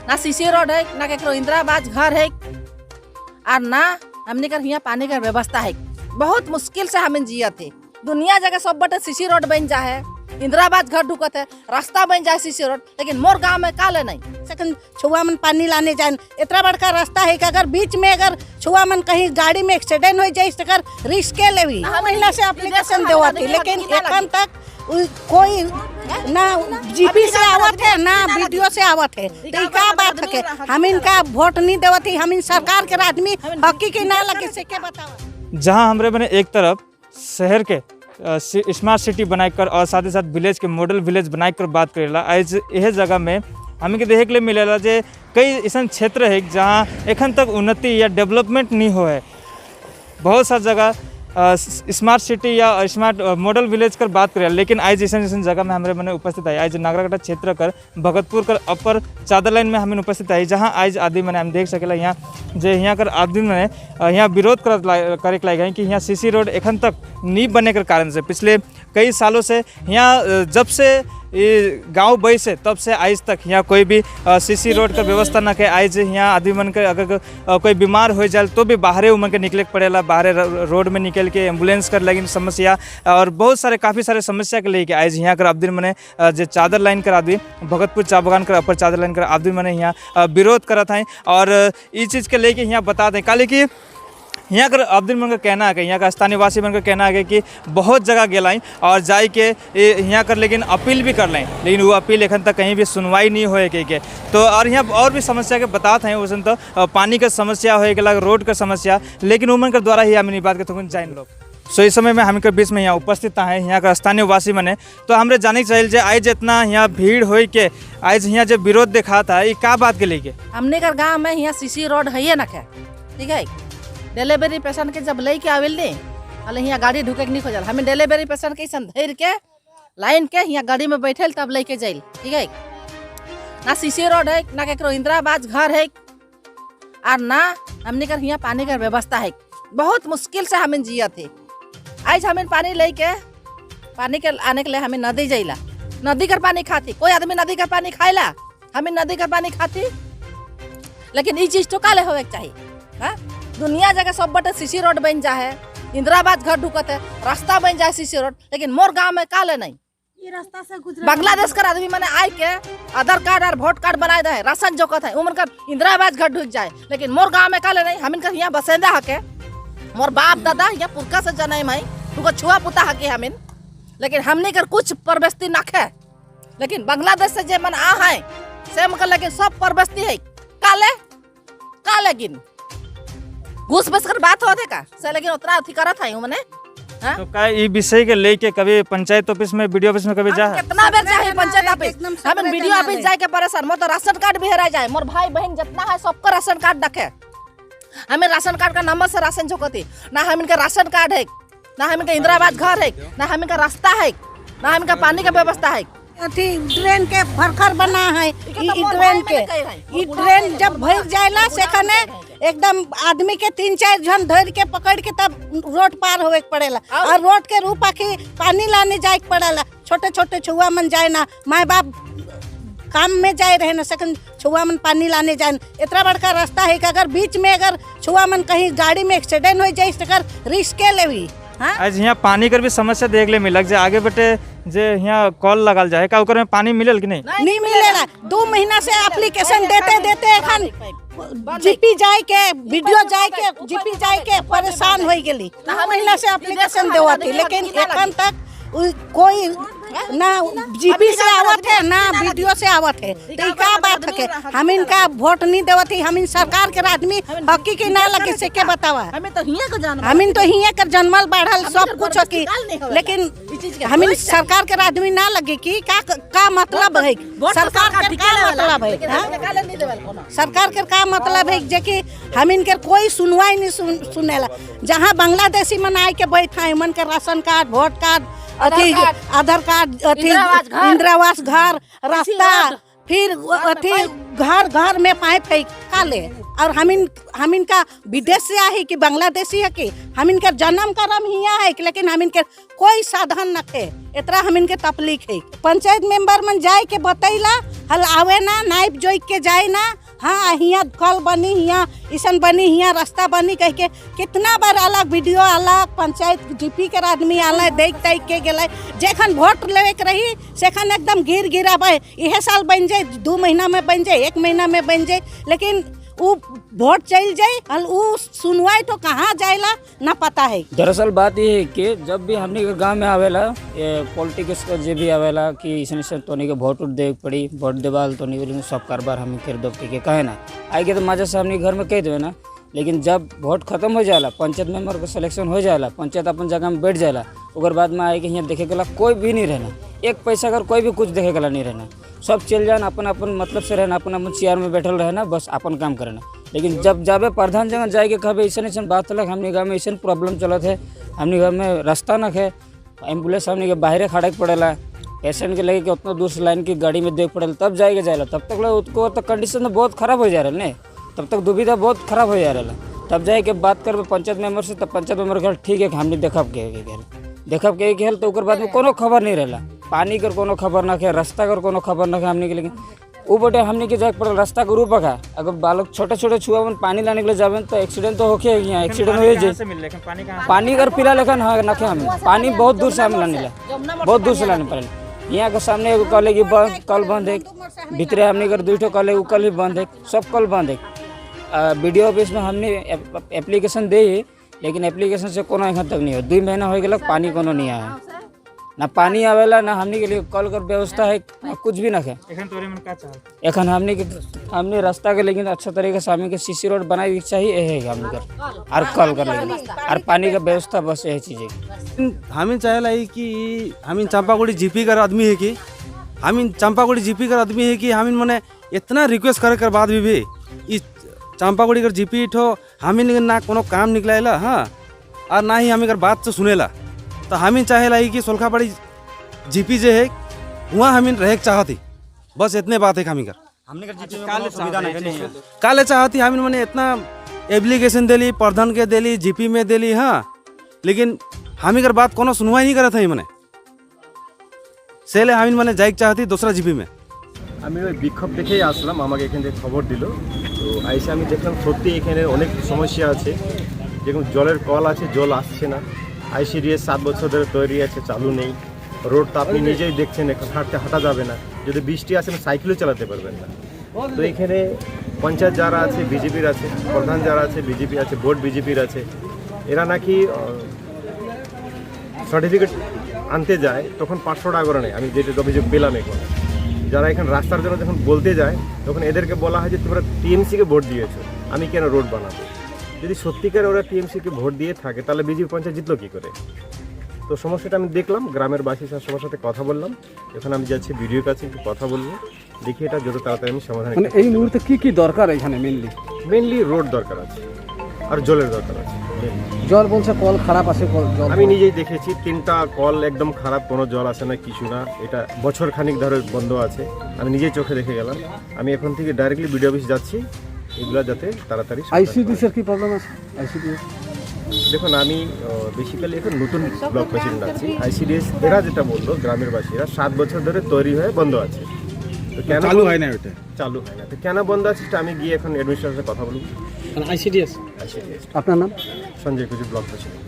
ना CC road है, ना केकरो इंदिरा आवास घर है, और ना हमने कर यहाँ पानी का व्यवस्था है। बहुत मुश्किल से हमें जिया थे। दुनिया जगह सब बटे सीसी रोड बन जा है, इंदिरा आवास घर ढुकत है, रास्ता बन जाए सीसी रोड, लेकिन मोर गांव में काले नहीं। सेकंड छुआ मन पानी लाने जाए, इतना बड़का रास्ता है कि अगर बीच में अगर छुआ मन कहीं गाड़ी में एक्सीडेंट हो जाए तो रिस्क ले भी महिला से एप्लीकेशन देवा थी, लेकिन एखन तक कोई ना जीपी से आवत है ना वीडियो से आवत है। तो क्या बात है कि हम इनका वोट नहीं देवा थी, हम इन सरकार के आदमी हकी की ना लगे से क्या बतावा। जहां हमरे बने एक तरफ शहर के स्मार्ट सिटी बनाकर और साथ ही साथ विलेज के मॉडल विलेज बनाकर बात करेला, आज यह जगह में हमें के देखे के लिए मिलेला जे कई ऐसा क्षेत्र है जहाँ एखन तक उन्नति या डेवलपमेंट नहीं हो है। बहुत सा जगह स्मार्ट सिटी या स्मार्ट मॉडल विलेज कर बात करें, लेकिन आज ऐसा जगह में हमारे मैंने उपस्थित है। आज नागराकटा क्षेत्र कर भगतपुर कर अपर चादर लाइन में हमें उपस्थित है, जहाँ आज आदमी मैंने हम देख सकेला यहाँ जे यहाँ कर आदमी मैंने यहाँ विरोध करे लाग गए कि यहाँ सीसी रोड एखन तक नहीं बने के कारण से पिछले कई सालों से यहाँ जब से ये गांव बई से तब से आज तक यहाँ कोई भी सीसी रोड का व्यवस्था ना के। आज यहाँ आदमी मन के अगर कोई बीमार हो जाए तो भी बाहरे उमन के निकले पड़ेला, बाहरे रोड में निकल के एम्बुलेंस कर लगी समस्या और बहुत सारे काफ़ी सारे समस्या के लेके आज यहाँ कर आदमी मैंने जो चादर लाइन कर आदमी भगतपुर चा बगान कर अपर चादर लाइन कर आदमी मैंने यहाँ विरोध करत हैं और इस चीज़ के लेके यहाँ बता दें काले कि यहाँ कर अब्दुल मन का कहना है कि यहाँ का स्थानीय वासी मन का कहना है कि बहुत जगह गेलाएँ और जाए के यहाँ कर लेकिन अपील भी कर लें, लेकिन वो अपील एखन तक कहीं भी सुनवाई नहीं होए के। तो और यहाँ और भी समस्या के बतात हैं उसन तो पानी का समस्या होए के लग रोड का समस्या, लेकिन उमन के द्वारा ही हमें बात करते हैं जाइन लोग। सो इस समय में हम के बीच में यहाँ उपस्थित हैं यहाँ का स्थानीय वासी मने, तो हमरे जाने चाहिए जे आज इतना यहाँ भीड़ हो के आज यहाँ जब विरोध देखा था ये क्या बात के लेके हमने कर गाँव में यहाँ सीसी रोड है ना क्या, ठीक है। डिलीवरी पेशेंट के जब ले के आवेल नहीं अल यहाँ गाड़ी ढुके नहीं खोजल, हमें डिलीवरी पेशेंट के धैर के लाइन के यहाँ गाड़ी में बैठे तब लेके जाइल, ठीक है। ना सीसी रोड है, ना केकरो इंदिरा आवास घर है, और ना हमने कर यहाँ पानी का व्यवस्था है। बहुत मुश्किल से हमें जिया थे। आज हमें पानी लेके पानी के आने के लिए हमें नदी जाइला, नदी का पानी खाती, कोई आदमी नदी का पानी खाएला, हमें नदी का पानी खाती, लेकिन ये चीज़ तो काले होवे चाहिए। हाँ, दुनिया जगह सब बटे सीसी रोड बन जा है, इंदिरा आवास घर ढुकत है, रास्ता बन जाए सीसी रोड, लेकिन मोर गांव में काले नहीं। ये रास्ता से गुजरा बांग्लादेश का आदमी मैंने आए के आधार कार्ड और वोट कार्ड बनाए दे, राशन जोकत है, उमन का इंदिरा आवास घर ढुक जाए, लेकिन मोर गांव में काले नहीं। हम इनका यहाँ बसेंदा हके, मोर बाप दादा यहाँ पुरखा से जनाई माई तुको छुआ पुता हके हमिन, लेकिन हमने कर कुछ परबस्ती नखे, लेकिन बांग्लादेश से जे मन आ है से मकर लेकिन सब परबस्ती है काले काले गिन घूस बस कर बात होते का से, लेकिन उतना अथी करत है मैंने। तो का ये विषय के लेके कभी पंचायत ऑफिस में वीडियो ऑफिस में कभी जा कितना बेर जाए पंचायत ऑफिस, हम वीडियो ऑफिस जाए के परेशान, मोर तो राशन कार्ड भी हेरा जाए, मोर भाई बहन जितना है सबको राशन कार्ड रखे, हमें राशन कार्ड का नंबर से राशन चुकती ना, हम इनका राशन कार्ड है ना, हम इनका इंदिरा आवास घर है ना, हम इनका रास्ता है ना, हम इनका पानी का व्यवस्था है। ट्रेन के भरखर बना है, ई ट्रेन जब भर जाएला सेखने एकदम आदमी के 3-4 जन धर के पकड़ के तब रोड पार होवे पड़ेला, और रोड के रूप आखी पानी लाने जाए पड़ेला। छोटे छोटे छुआ मन जाए ना, माँ बाप काम में जाए रहे ना, सेकंड छुआ मन पानी लाने जाए। इतना बड़का रास्ता है कि अगर बीच में अगर छुआ मन कहीं गाड़ी में एक्सीडेंट हो जाए तो रिस्क ले भी। हाँ? आज यहाँ पानी कर भी समस्या देख ले मिलक जे आगे बटे जे यहाँ कॉल लगाल जाए का ओकर में पानी मिलल कि नहीं मिलेला। 2 महीना से एप्लीकेशन देते एखन जीपी जाए के वीडियो जाए के जीपी जाए के परेशान हो गेली। 2 महीना से एप्लीकेशन देवा थी, लेकिन एखन तक कोई ना जीपी से आवत है ना वीडियो से आवत है। तो क्या बात है कि हम इनका वोट नहीं देवा थी, हम इन सरकार के आदमी हकी की ना लगे से क्या बतावा। हम तो हिया कर जन्मल बढ़ल सब कुछ की, लेकिन हम इन सरकार के आदमी ना लगे कि का मतलब है, सरकार के का मतलब है, सरकार के का मतलब है जे कि हम इनके कोई सुनवाई नहीं सुनेला। जहाँ बांग्लादेशी मन आए के बैठा है, मन के राशन कार्ड वोट कार्ड अथी आधार कार्ड अथी इंदिरा आवास घर रास्ता, फिर अथी घर घर में पाइप है काले। और हम इनका विदेश से आहे कि बांग्लादेशी है कि हम इनका जन्म करम हिया है लेकिन हम इनके कोई साधन न थे इतना हम इनके तकलीफ है। पंचायत मेंबर मन जाए के बतैला हल आवे ना नाइब जोई के जाए ना हाँ हिया कल बनी हिया इसन बनी हिया रास्ता बनी कह के कितना बार अलग वीडियो अलग पंचायत जीपी के आदमी अलग देख के गए जेखन वोट लेवे के रही सेखन एकदम गिराबे यह साल बन जाए 2 महीना में बन जाए 1 महीना में बन जाए लेकिन वो वोट चल जाए हल वो सुनवाई तो कहाँ जाएला ना पता है। दरअसल बात ये है कि जब भी हमने के गांव में आवेला पॉलिटिक्स का जे भी आवेला कि इसने तोनी के वोट दे पड़ी वोट देवाल तो नहीं सब कारबार हमें कर दो के कहे ना आएगे तो माजा से हमने घर में कह देवे ना लेकिन जब वोट खत्म हो जाला पंचायत मेंबर का सिलेक्शन हो जाला पंचायत अपन जगह में बैठ जाला ओकर बाद में आए कि यहाँ देखे गला कोई भी नहीं रहना एक पैसा अगर कोई भी कुछ देखे गला नहीं रहना सब चल जाना अपन अपन मतलब से रहना अपन चेयर में बैठल रहना बस अपन काम करना। लेकिन जब जाबे प्रधान जगह जाए के कहे ऐसा बात अलग हमने गाँव में ऐसा प्रॉब्लम चलत है हमने घर में रास्ता न है एम्बुलेंस हमने के बाहर खड़े के पड़ेला पेशेंट के लगे कि उतना दूर से लाइन की गाड़ी में देख पड़ेला तब जाएगा जाएला तब तक उसको तो कंडीशन बहुत खराब हो जा रहा है तब तक दुविधा बहुत खराब हो जा रहा है तब जाए के बात कर पंचायत मेंबर से तब पंचायत मेंबर कह ठीक है हमने देखब के गेल तो बाद में कोनो खबर नहीं रहला पानी कर कोनो खबर ना है रास्ता कर कोनो खबर ना है हमने के लेकिन वो बटे हमने के जाए पड़े रास्ता के रूप है अगर बालक छोटे छोटे छुआ पानी लाने के लिए जावे तो एक्सीडेंट तो होके यहाँ एक्सीडेंट हो जाए पानी अगर पिला लेकिन हाँ ना हमें पानी बहुत दूर से हमें लाने ला बहुत दूर से लाने पड़े यहाँ के सामने एगो कल की कल बंद है भीतरे हमने अगर 2 कल है कल भी बंद है सब कल बंद है वीडियो ऑफिस में हमने एप्लीकेशन दे लेकिन एप्लीकेशन से कोनो यहाँ तक नहीं हो 2 महीना हो गया पानी कोनो नहीं आया ना पानी आवेला ना हमने के लिए कल कर व्यवस्था है कुछ भी ना है एखन हमने रास्ता के लेकिन अच्छा तरीके से हमें के सीसी रोड बनाए चाहिए है हमने कर और कल कर लेकिन और पानी का व्यवस्था बस यही चीज़ है। हमें चाहेला कि हम चंपागुड़ी जीपी कर आदमी है कि हम चंपागुड़ी जीपी कर आदमी है कि हम मैंने इतना रिक्वेस्ट करे कर बाद भी इस चंपागुड़ी कर जीपी ठो हम ना कोनो काम निकलाएला हाँ और ना ही हमें बात तो सुनेला तो हम चाहेला कि सोलखाबाड़ी जीपी जे है वहाँ हम रहे चाहती बस इतने बात है हम काले चाहती हम मैंने इतना एप्लीकेशन दिली प्रधान के दिली जीपी में दिली हाँ लेकिन हम बात कोनो सुनवाई नहीं करत है मैंने सेले हम मैंने जाइक चाहती दूसरा जीपी में আমি ওই বিক্ষোভ দেখেই আসলাম আমাকে এখান থেকে খবর দিল তো আইসে আমি দেখলাম সত্যি এখানে অনেক সমস্যা আছে যেরকম জলের কল আছে জল আসছে না আইসিডিএস 7 বছর ধরে তৈরি আছে চালু নেই রোড তো আপনি নিজেই দেখছেন এখন হাঁটা যাবে না যদি বৃষ্টি আসে সাইকেলও চালাতে পারবেন না তো এখানে পঞ্চায়েত যারা আছে বিজেপির আছে প্রধান যারা আছে বিজেপি আছে বোর্ড বিজেপির আছে এরা নাকি সার্টিফিকেট আনতে যায় তখন 500 টাকা করে নেয় আমি যেটা অভিযোগ পেলাম এখন যারা এখানে রাস্তার জন্য যখন বলতে যায় তখন এদেরকে বলা হয় যে তোমরা টিএমসিকে ভোট দিয়েছো আমি কেন রোড বানাবো যদি সত্যিকার ওরা টিএমসিকে ভোট দিয়ে থাকে তাহলে বিজেপি পঞ্চায়েত জিতলো কী করে তো সমস্যাটা আমি দেখলাম গ্রামের বাসী সবার সাথে কথা বললাম এখন আমি যাচ্ছি ভিডিওর কাছে একটু কথা বলবো দেখি এটা যত তাড়াতাড়ি আমি সমাধান মানে এই মুহূর্তে কি দরকার এখানে মেনলি রোড দরকার আছে আর জলের দরকার আছে জল বলছে কল খারাপ আছে জল আমি নিজেই দেখেছি 3টা কল একদম খারাপ কোনো জল আসে না কিছু না এটা বছর খানিক ধরে বন্ধ আছে আমি নিজেই চোখে দেখে গেলাম আমি এখন থেকে ডাইরেক্টলি বিডিও অফিস যাচ্ছি এগুলো যাতে তাড়াতাড়ি আইসিডিএস এর কি প্রবলেম আছে আইসিডিএস দেখুন আমি বেসিক্যালি এখন নতুন ব্লক প্রেসিডেন্ট আছি আইসিডিএস এরা যেটা বললো গ্রামের বাসীরা 7 বছর ধরে তৈরি হয়ে বন্ধ আছে তো কেন চালু হয় না ওটা চালু হয় না তো কেন বন্ধ আছে সেটা আমি গিয়ে এখন অ্যাডমিনিস্ট্রেশনের সাথে কথা বলবো আইসিডিএস আপনার নাম সঞ্জয় কুজি ব্লক প্রেসিডেন্ট